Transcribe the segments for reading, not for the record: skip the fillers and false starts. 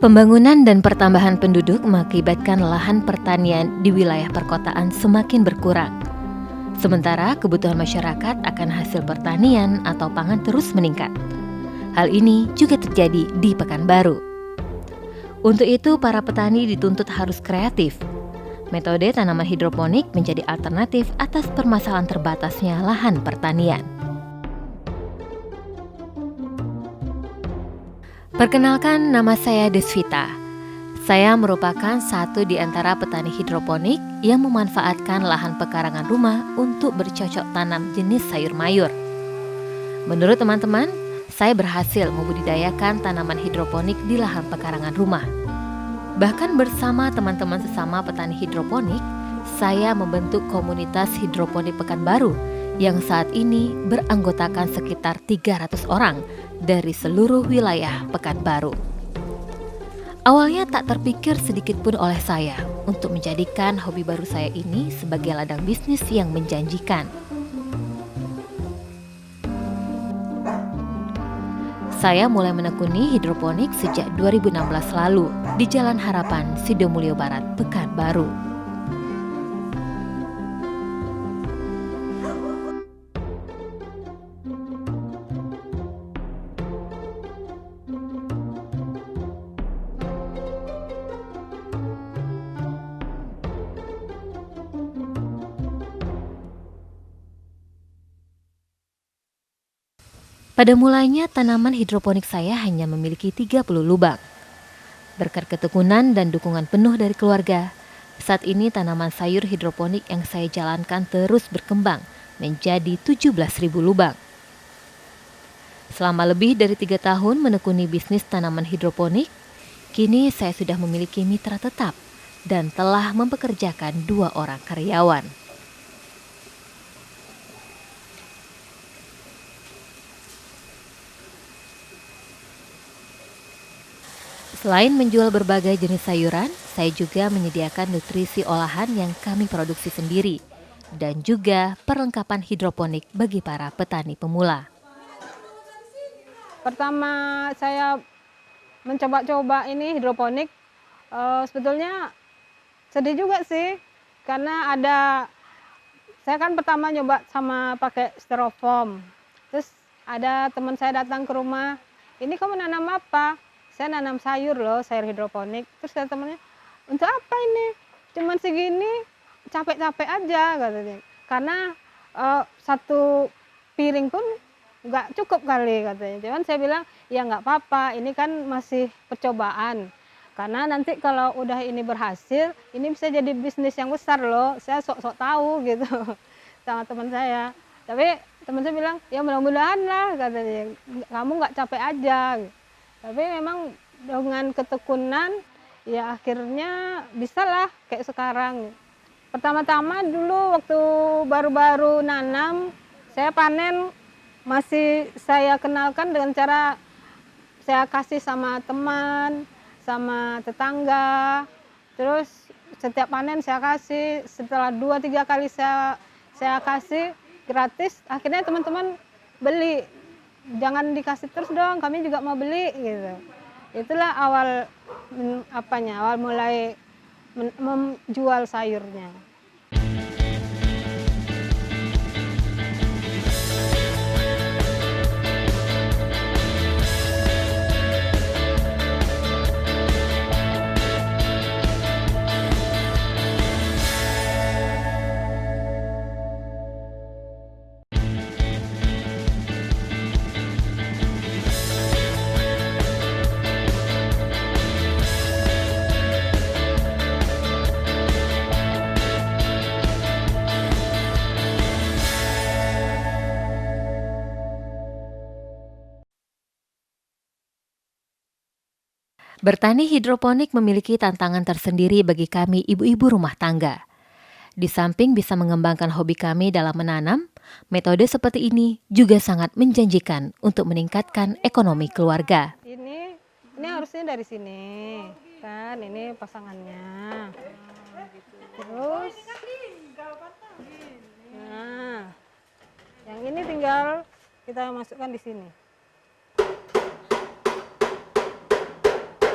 Pembangunan dan pertambahan penduduk mengakibatkan lahan pertanian di wilayah perkotaan semakin berkurang. Sementara kebutuhan masyarakat akan hasil pertanian atau pangan terus meningkat. Hal ini juga terjadi di Pekanbaru. Untuk itu, para petani dituntut harus kreatif. Metode tanaman hidroponik menjadi alternatif atas permasalahan terbatasnya lahan pertanian. Perkenalkan, nama saya Desvita. Saya merupakan satu di antara petani hidroponik yang memanfaatkan lahan pekarangan rumah untuk bercocok tanam jenis sayur mayur. Menurut teman-teman, saya berhasil membudidayakan tanaman hidroponik di lahan pekarangan rumah. Bahkan bersama teman-teman sesama petani hidroponik, saya membentuk komunitas hidroponik Pekanbaru yang saat ini beranggotakan sekitar 300 orang dari seluruh wilayah Pekanbaru. Awalnya tak terpikir sedikit pun oleh saya untuk menjadikan hobi baru saya ini sebagai ladang bisnis yang menjanjikan. Saya mulai menekuni hidroponik sejak 2016 lalu di Jalan Harapan, Sidomulyo Barat, Pekanbaru. Pada mulanya tanaman hidroponik saya hanya memiliki 30 lubang. Berkat ketekunan dan dukungan penuh dari keluarga, saat ini tanaman sayur hidroponik yang saya jalankan terus berkembang menjadi 17.000 lubang. Selama lebih dari 3 tahun menekuni bisnis tanaman hidroponik, kini saya sudah memiliki mitra tetap dan telah mempekerjakan 2 orang karyawan. Selain menjual berbagai jenis sayuran, saya juga menyediakan nutrisi olahan yang kami produksi sendiri dan juga perlengkapan hidroponik bagi para petani pemula. Pertama saya mencoba-coba ini hidroponik, sebetulnya sedih juga sih, karena saya kan pertama nyoba sama pakai styrofoam, terus ada teman saya datang ke rumah, "Ini kamu nanam apa?" "Saya nanam sayur loh, sayur hidroponik." Terus kata temennya, "Untuk apa ini? Cuman segini, capek-capek aja," katanya. Karena satu piring pun nggak cukup kali katanya. Cuman saya bilang, "Ya nggak apa-apa, ini kan masih percobaan. Karena nanti kalau udah ini berhasil, ini bisa jadi bisnis yang besar loh." Saya sok-sok tahu gitu sama teman saya. Tapi teman saya bilang, "Ya mudah-mudahan lah," katanya, "kamu nggak capek aja." Tapi memang dengan ketekunan ya akhirnya bisalah kayak sekarang. Pertama-tama dulu waktu baru-baru nanam, saya panen masih saya kenalkan dengan cara saya kasih sama teman, sama tetangga. Terus setiap panen saya kasih, setelah 2-3 kali saya kasih gratis, akhirnya teman-teman beli. "Jangan dikasih terus dong, kami juga mau beli," gitu. Itulah awal mulai menjual sayurnya. Bertani hidroponik memiliki tantangan tersendiri bagi kami ibu-ibu rumah tangga. Di samping bisa mengembangkan hobi kami dalam menanam, metode seperti ini juga sangat menjanjikan untuk meningkatkan ekonomi keluarga. Ini harusnya dari sini, kan ini pasangannya. Terus, nah, yang ini tinggal kita masukkan di sini.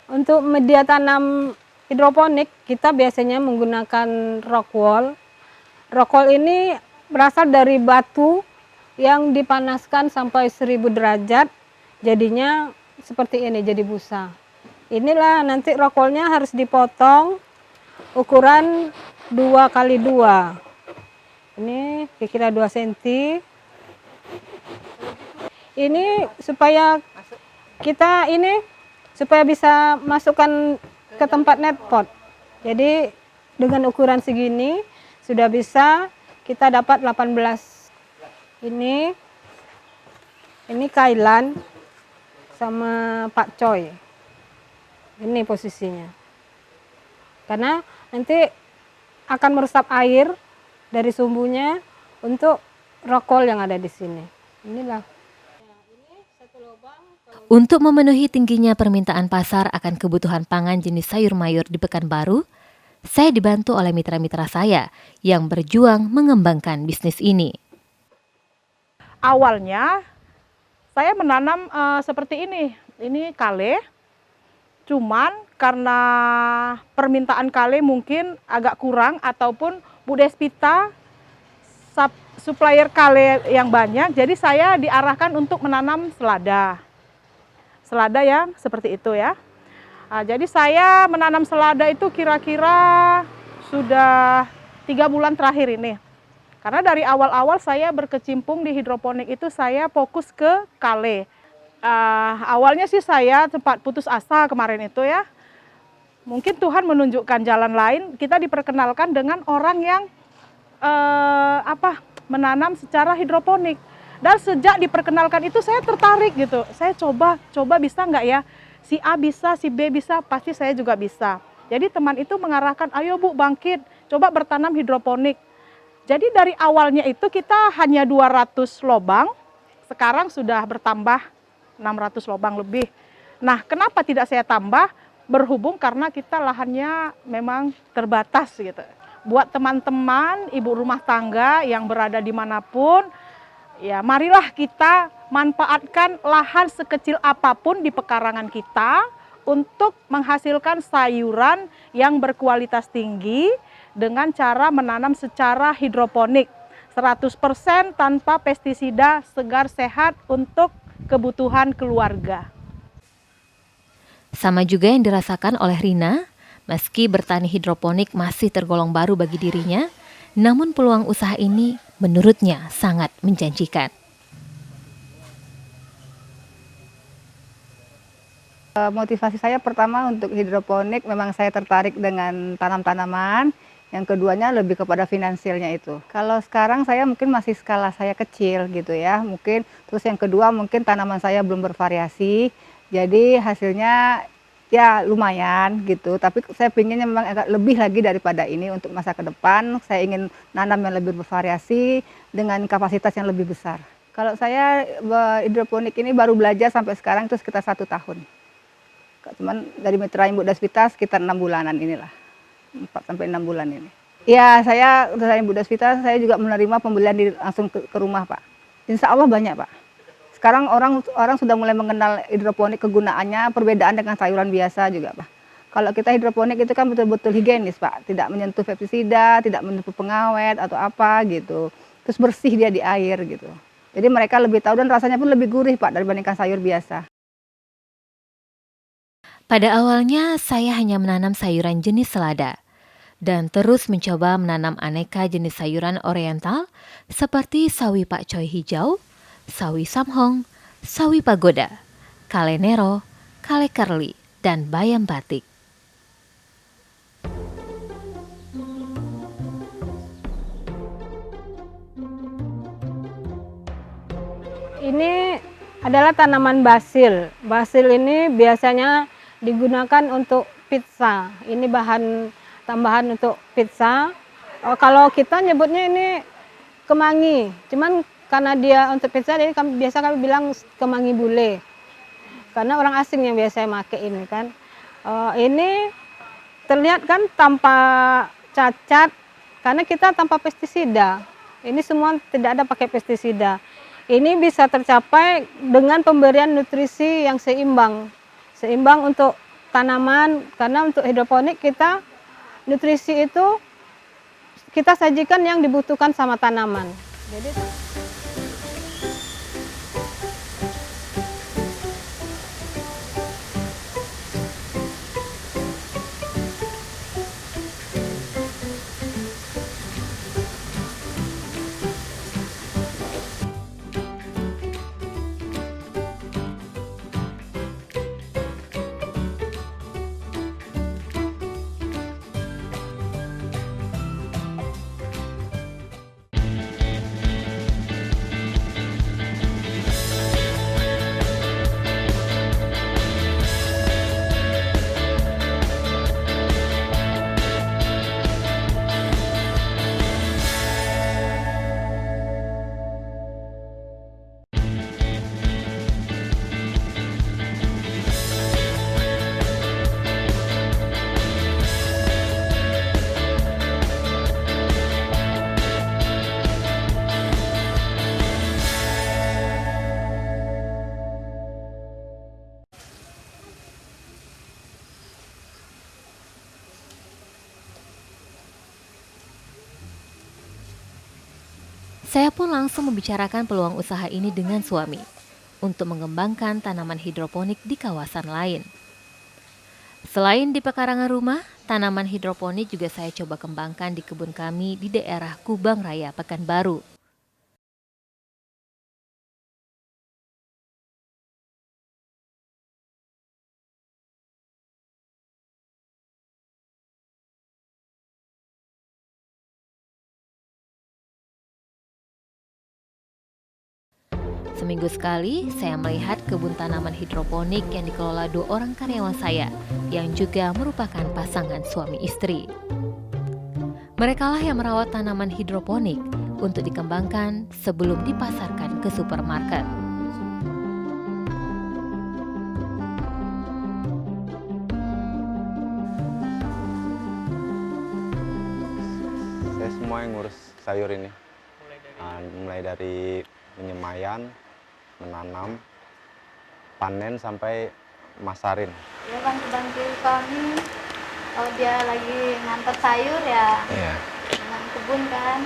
Untuk Untuk media tanam hidroponik kita biasanya menggunakan rock wool. Rock wool ini berasal dari batu yang dipanaskan sampai 1000 derajat, jadinya seperti ini, jadi busa. Inilah nanti rock woolnya harus dipotong ukuran 2 kali 2. Ini kira-kira 2 cm. Ini supaya kita supaya bisa masukkan ke tempat net pot. Jadi dengan ukuran segini sudah bisa kita dapat 18. Ini kailan sama pakcoy. Ini posisinya. Karena nanti akan meresap air dari sumbunya untuk rock wool yang ada di sini. Inilah. Untuk memenuhi tingginya permintaan pasar akan kebutuhan pangan jenis sayur mayur di Pekanbaru, saya dibantu oleh mitra-mitra saya yang berjuang mengembangkan bisnis ini. Awalnya saya menanam seperti ini kale, cuman karena permintaan kale mungkin agak kurang ataupun Bu Despita supplier kale yang banyak, jadi saya diarahkan untuk menanam selada yang seperti itu ya. Jadi saya menanam selada itu kira-kira sudah 3 bulan terakhir ini. Karena dari awal-awal saya berkecimpung di hidroponik itu saya fokus ke kale. Awalnya sih saya sempat putus asa kemarin itu ya. Mungkin Tuhan menunjukkan jalan lain, kita diperkenalkan dengan orang yang menanam secara hidroponik. Dan sejak diperkenalkan itu saya tertarik gitu. Saya coba bisa nggak ya? Si A bisa, si B bisa, pasti saya juga bisa. Jadi teman itu mengarahkan, ayo Bu bangkit, coba bertanam hidroponik. Jadi dari awalnya itu kita hanya 200 lobang, sekarang sudah bertambah 600 lobang lebih. Nah, kenapa tidak saya tambah? Berhubung karena kita lahannya memang terbatas gitu. Buat teman-teman, ibu rumah tangga yang berada dimanapun, ya marilah kita manfaatkan lahan sekecil apapun di pekarangan kita untuk menghasilkan sayuran yang berkualitas tinggi, dengan cara menanam secara hidroponik 100% tanpa pestisida, segar sehat untuk kebutuhan keluarga. Sama juga yang dirasakan oleh Rina, meski bertani hidroponik masih tergolong baru bagi dirinya, namun peluang usaha ini menurutnya sangat menjanjikan. Motivasi saya pertama untuk hidroponik memang saya tertarik dengan tanam-tanaman. Yang keduanya lebih kepada finansialnya itu. Kalau sekarang saya mungkin masih skala saya kecil gitu ya, mungkin. Terus yang kedua mungkin tanaman saya belum bervariasi, jadi hasilnya ya lumayan gitu. Tapi saya pinginnya memang agak lebih lagi daripada ini untuk masa ke depan. Saya ingin nanam yang lebih bervariasi dengan kapasitas yang lebih besar. Kalau saya hidroponik ini baru belajar sampai sekarang itu sekitar 1 tahun. Cuman dari mitra Ibu Despita sekitar 6 bulanan inilah. 4 sampai 6 bulan ini. Ya, saya dari Bu Despita saya juga menerima pembelian langsung ke rumah, Pak. Insya Allah banyak, Pak. Sekarang orang sudah mulai mengenal hidroponik kegunaannya, perbedaan dengan sayuran biasa juga, Pak. Kalau kita hidroponik itu kan betul-betul higienis, Pak. Tidak menyentuh pestisida, tidak menyentuh pengawet atau apa gitu. Terus bersih dia di air gitu. Jadi mereka lebih tahu dan rasanya pun lebih gurih, Pak, dibandingkan sayur biasa. Pada awalnya saya hanya menanam sayuran jenis selada dan terus mencoba menanam aneka jenis sayuran oriental seperti sawi pakcoy hijau, sawi samhong, sawi pagoda, kale nero, kale curly, dan bayam batik. Ini adalah tanaman basil. Basil ini biasanya digunakan untuk pizza. Ini bahan tambahan untuk pizza. Kalau kita nyebutnya ini kemangi. Cuman karena dia untuk pizza, jadi biasa kami bilang kemangi bule. Karena orang asing yang biasa pakai ini kan. Ini terlihat kan tanpa cacat karena kita tanpa pestisida. Ini semua tidak ada pakai pestisida. Ini bisa tercapai dengan pemberian nutrisi yang seimbang. Seimbang untuk tanaman, karena untuk hidroponik kita nutrisi itu kita sajikan yang dibutuhkan sama tanaman. Jadi Saya pun langsung membicarakan peluang usaha ini dengan suami untuk mengembangkan tanaman hidroponik di kawasan lain. Selain di pekarangan rumah, tanaman hidroponik juga saya coba kembangkan di kebun kami di daerah Kubang Raya, Pekanbaru. Seminggu sekali, saya melihat kebun tanaman hidroponik yang dikelola 2 orang karyawan saya, yang juga merupakan pasangan suami istri. Merekalah yang merawat tanaman hidroponik untuk dikembangkan sebelum dipasarkan ke supermarket. Saya semua yang ngurus sayur ini, mulai dari penyemayan, menanam, panen sampai masarin. Ya bantu suami, kalau dia lagi ngantar sayur ya, dengan kebun kan,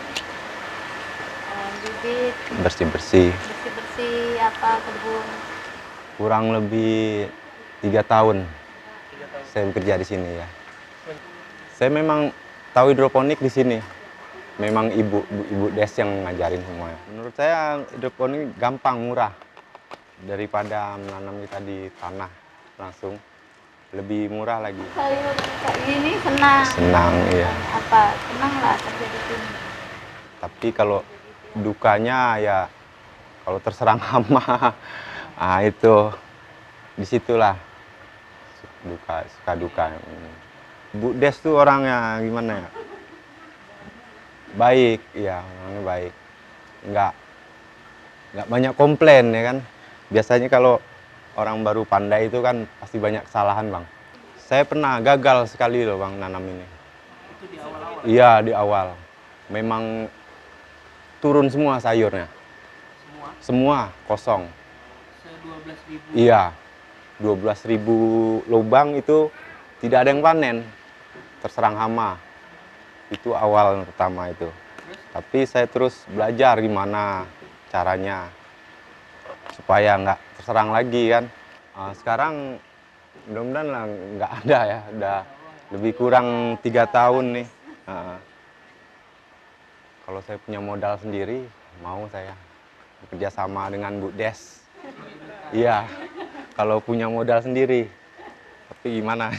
bibit, Bersih-bersih. bersih-bersih apa kebun. Kurang lebih 3 tahun saya bekerja di sini ya. Saya memang tahu hidroponik di sini. Memang ibu Des yang ngajarin semuanya. Menurut saya hidroponik gampang, murah daripada menanam kita di tanah langsung. Lebih murah lagi. Sayur kayak gini senang. Senang, iya. Apa senang lah kerja di sini. Tapi kalau dukanya ya kalau terserang hama, itu disitulah suka duka. Bu Des tuh orangnya gimana ya? Baik, ya orangnya baik. Nggak banyak komplain ya kan. Biasanya kalau orang baru pandai itu kan pasti banyak kesalahan, Bang. Saya pernah gagal sekali loh, Bang, nanam ini. Itu di awal-awal? Iya, di awal. Memang turun semua sayurnya. Semua? Semua, kosong. Se-12.000? Iya, 12.000 lubang itu tidak ada yang panen. Terserang hama. Itu awal pertama itu. Tapi saya terus belajar gimana caranya supaya nggak terserang lagi kan. Sekarang mudah-mudahan lah nggak ada ya, udah lebih kurang 3 tahun nih. Kalau saya punya modal sendiri, mau saya bekerja sama dengan Bu Des. Iya, kalau punya modal sendiri. Tapi gimana?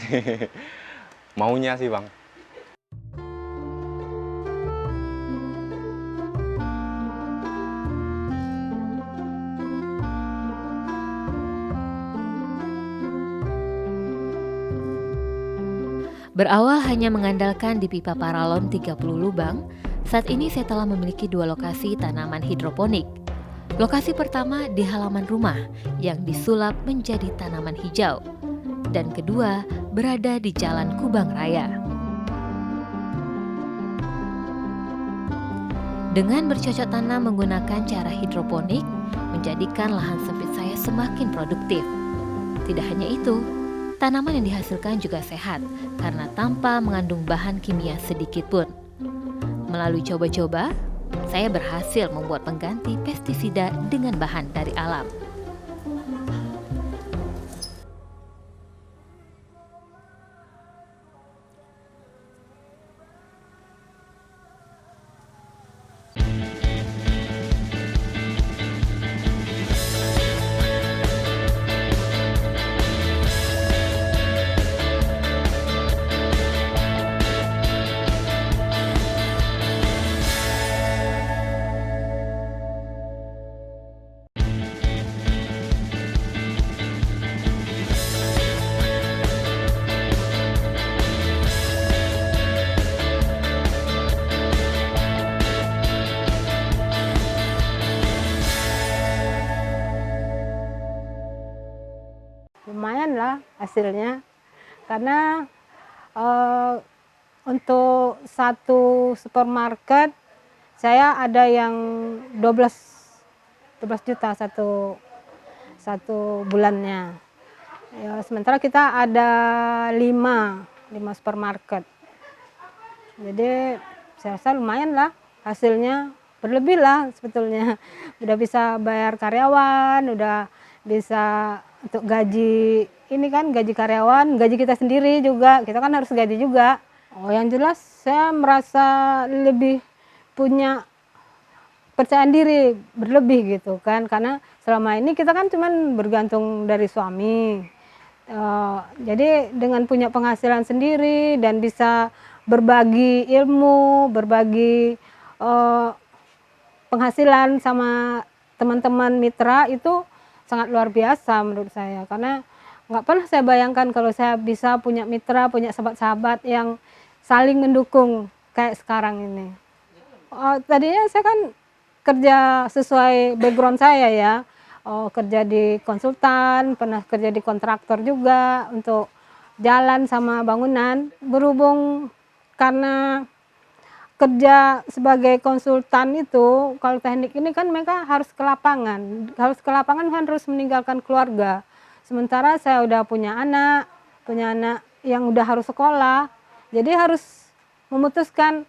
Maunya sih, Bang. Berawal hanya mengandalkan di pipa paralon 30 lubang, saat ini saya telah memiliki 2 lokasi tanaman hidroponik. Lokasi pertama di halaman rumah yang disulap menjadi tanaman hijau, dan kedua berada di Jalan Kubang Raya. Dengan bercocok tanam menggunakan cara hidroponik, menjadikan lahan sempit saya semakin produktif. Tidak hanya itu, Tanaman yang dihasilkan juga sehat karena tanpa mengandung bahan kimia sedikit pun. Melalui coba-coba, saya berhasil membuat pengganti pestisida dengan bahan dari alam. Lumayan lah hasilnya, karena untuk satu supermarket saya ada yang 12 juta satu bulannya. Ya, sementara kita ada 5 supermarket. Jadi saya rasa lumayan lah hasilnya, berlebih lah sebetulnya. Udah bisa bayar karyawan, udah bisa untuk gaji ini kan, gaji karyawan, gaji kita sendiri juga, kita kan harus gaji juga. Oh, yang jelas saya merasa lebih punya percaya diri berlebih gitu kan, karena selama ini kita kan cuman bergantung dari suami. Jadi dengan punya penghasilan sendiri dan bisa berbagi ilmu, berbagi penghasilan sama teman-teman mitra itu sangat luar biasa menurut saya, karena nggak pernah saya bayangkan kalau saya bisa punya mitra, punya sahabat-sahabat yang saling mendukung kayak sekarang ini. Tadinya saya kan kerja sesuai background saya ya, kerja di konsultan, pernah kerja di kontraktor juga untuk jalan sama bangunan. Berhubung karena kerja sebagai konsultan itu, kalau teknik ini kan mereka harus ke lapangan kan harus meninggalkan keluarga. Sementara saya udah punya anak yang udah harus sekolah, jadi harus memutuskan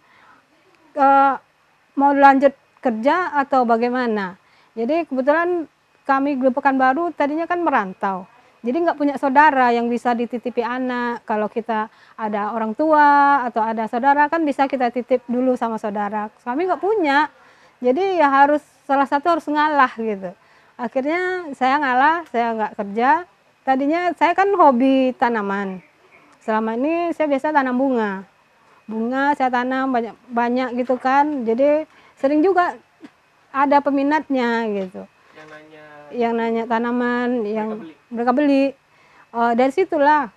mau lanjut kerja atau bagaimana. Jadi kebetulan kami di Pekanbaru tadinya kan merantau, jadi nggak punya saudara yang bisa dititipi anak. Kalau kita ada orang tua atau ada saudara kan bisa kita titip dulu sama saudara. Kami nggak punya, jadi ya harus salah satu harus ngalah gitu. Akhirnya saya ngalah, saya nggak kerja. Tadinya saya kan hobi tanaman. Selama ini saya biasa tanam bunga saya tanam banyak gitu kan. Jadi sering juga ada peminatnya gitu. Yang nanya tanaman, yang mereka beli. Dari situlah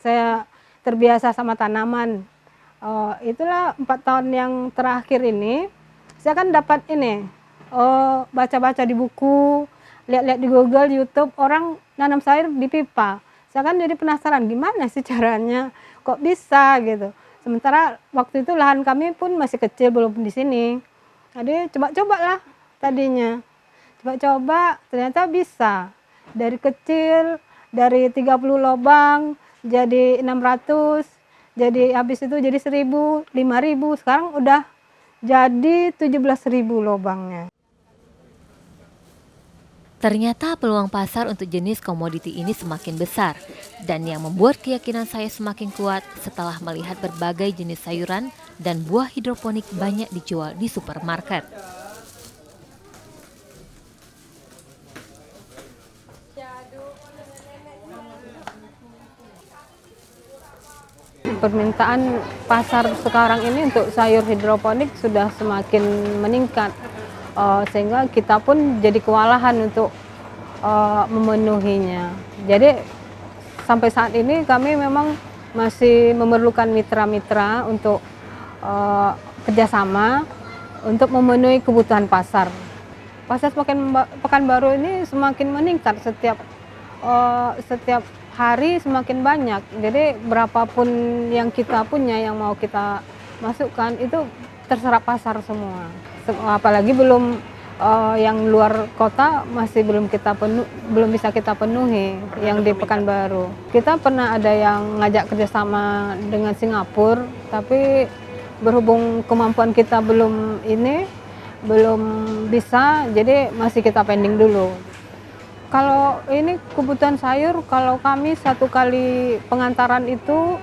saya terbiasa sama tanaman. Itulah 4 tahun yang terakhir ini saya kan dapat ini, baca-baca di buku, lihat-lihat di Google, YouTube, orang nanam sayur di pipa. Saya kan jadi penasaran gimana sih caranya, kok bisa gitu. Sementara waktu itu lahan kami pun masih kecil, belum di sini. Jadi coba-coba lah tadinya. Coba-coba ternyata bisa. Dari kecil, dari 30 lubang jadi 600, jadi habis itu jadi 1000, 5000, sekarang udah jadi 17.000 lubangnya. Ternyata peluang pasar untuk jenis komoditi ini semakin besar, dan yang membuat keyakinan saya semakin kuat setelah melihat berbagai jenis sayuran dan buah hidroponik banyak dijual di supermarket. Permintaan pasar sekarang ini untuk sayur hidroponik sudah semakin meningkat, sehingga kita pun jadi kewalahan untuk memenuhinya. Jadi sampai saat ini kami memang masih memerlukan mitra-mitra untuk kerjasama untuk memenuhi kebutuhan pasar. Pasar Pekanbaru ini semakin meningkat setiap hari semakin banyak. Jadi berapapun yang kita punya, yang mau kita masukkan itu terserap pasar semua. Apalagi belum yang luar kota masih belum bisa kita penuhi yang di Pekanbaru. Kita pernah ada yang ngajak kerjasama dengan Singapura, tapi berhubung kemampuan kita belum bisa, jadi masih kita pending dulu. Kalau ini kebutuhan sayur, kalau kami satu kali pengantaran itu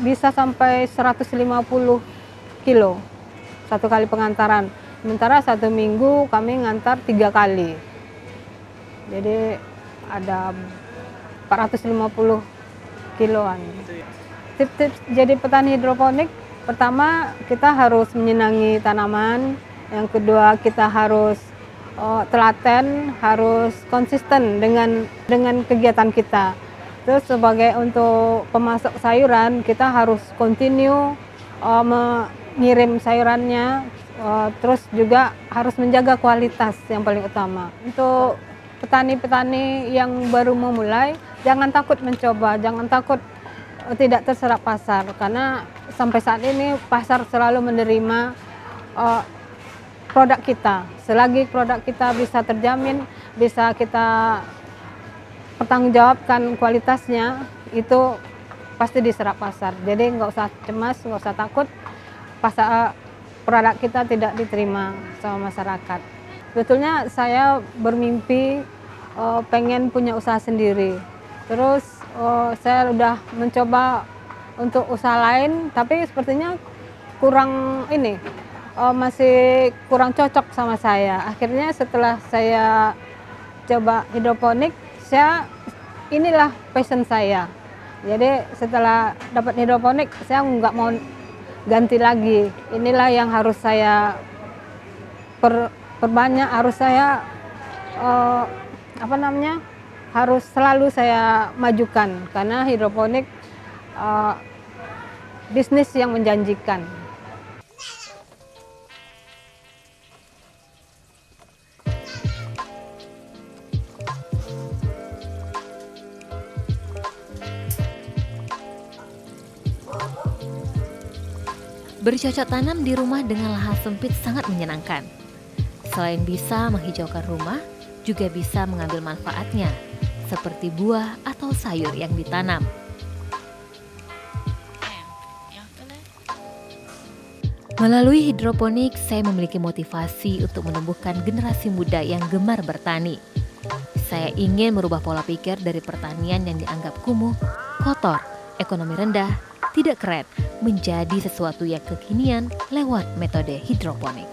bisa sampai 150 kilo satu kali pengantaran. Sementara 1 minggu kami ngantar 3 kali. Jadi ada 450 kiloan. Tips-tips jadi petani hidroponik, pertama kita harus menyenangi tanaman, yang kedua kita harus telaten, harus konsisten dengan kegiatan kita. Terus sebagai untuk pemasok sayuran, kita harus continue mengirim sayurannya, terus juga harus menjaga kualitas yang paling utama. Untuk petani-petani yang baru memulai, jangan takut mencoba, jangan takut tidak terserap pasar, karena sampai saat ini pasar selalu menerima produk kita. Selagi produk kita bisa terjamin, bisa kita pertanggungjawabkan kualitasnya, itu pasti diserap pasar. Jadi nggak usah cemas, nggak usah takut produk kita tidak diterima sama masyarakat. Sebetulnya saya bermimpi pengen punya usaha sendiri. Terus saya udah mencoba untuk usaha lain, tapi sepertinya masih kurang cocok sama saya. Akhirnya setelah saya coba hidroponik, inilah passion saya. Jadi setelah dapat hidroponik, saya nggak mau ganti lagi. Inilah yang harus saya perbanyak, harus saya harus selalu saya majukan, karena hidroponik bisnis yang menjanjikan. Bercocok tanam di rumah dengan lahan sempit sangat menyenangkan. Selain bisa menghijaukan rumah, juga bisa mengambil manfaatnya, seperti buah atau sayur yang ditanam. Melalui hidroponik, saya memiliki motivasi untuk menumbuhkan generasi muda yang gemar bertani. Saya ingin merubah pola pikir dari pertanian yang dianggap kumuh, kotor, ekonomi rendah, tidak keren, menjadi sesuatu yang kekinian lewat metode hidroponik.